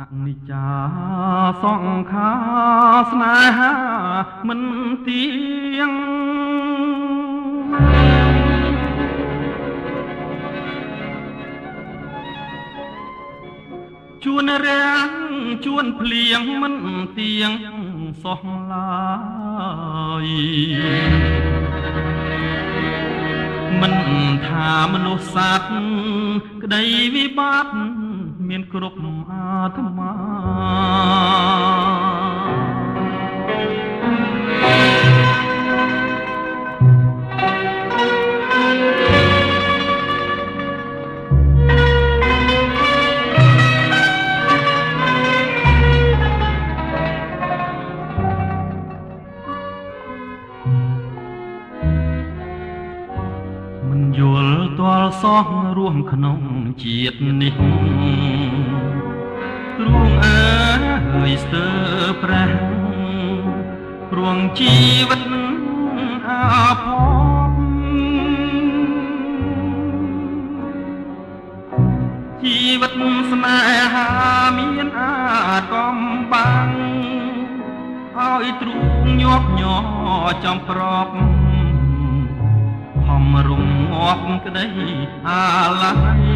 អនិច្ចាសង្ខារស្នេហាមិនទៀងជួនរាំងជួនភ្លៀងមិនទៀងសោះឡើយមិនថាមនុស្សសត្វក្តីវិបត្តិមានគ្រប់អាត្មាមិនយល់ទាល់សោះរួមក្នុងជាតិនេះទ្រូងអើយស្ទើរប្រាំងព្រួងជីវិតអាភ័ព្វជីវិតស្នេហាមានអាកំបាំងឲ្យទ្រូងញាប់ញ័រចំប្របខំរំងាប់ក្តីអាឡ័យ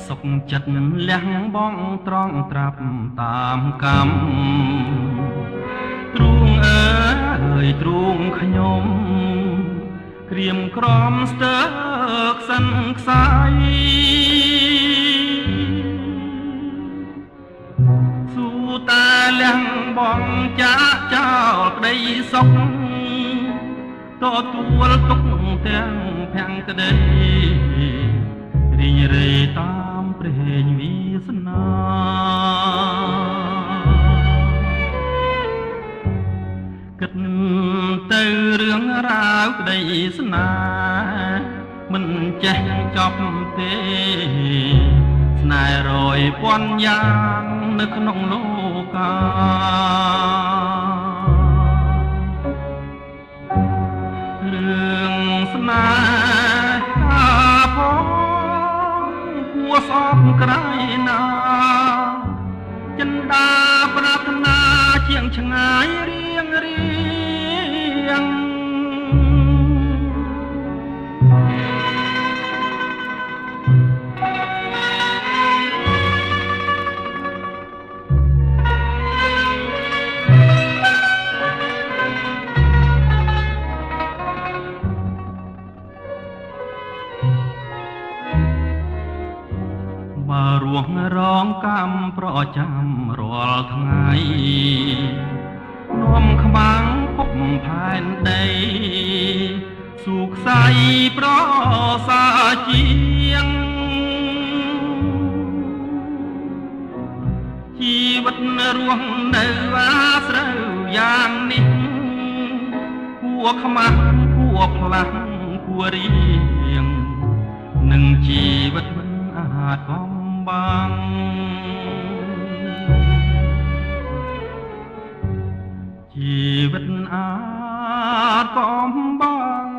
សុខចិត្តលះបងត្រង់ត្រាប់តាមកម្មទ្រូងអើយទ្រូងខ្ញុំក្រៀមក្រំស្ទើរខ្សិនខ្សាយស៊ូតាលះបងចាក់ចោលក្តីសុខទទួលទុកទាំងភាំងក្តីរីងរេតាមព្រេងវាសនាគិតទៅរឿងរ៉ាវក្តីស្នេហ៍មិនចេះចប់ទេស្នេហ៍រយពាន់យ៉ាងនៅក្នុងលោការឿងស្នេហាផងស្អប់ក្រៃណាចិនដាប្រាថ្នាជាងឆ្ងាយរៀងបើរួងរងកម្មប្រចាំរាល់ថ្ងៃនាំក្បាំងភពផែនដីស៊ូខ្សៃប្រសាជាងជីវិតរស់នៅអាស្រូវយ៉ាងនេះគួខ្មាស់គួផ្លាស់គួរៀងនឹងជីវិតមិនអាចកំបាំងជីវិតអាចកំបាំង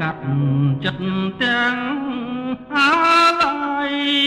កាត់ចិត្តទាំងអាឡ័យ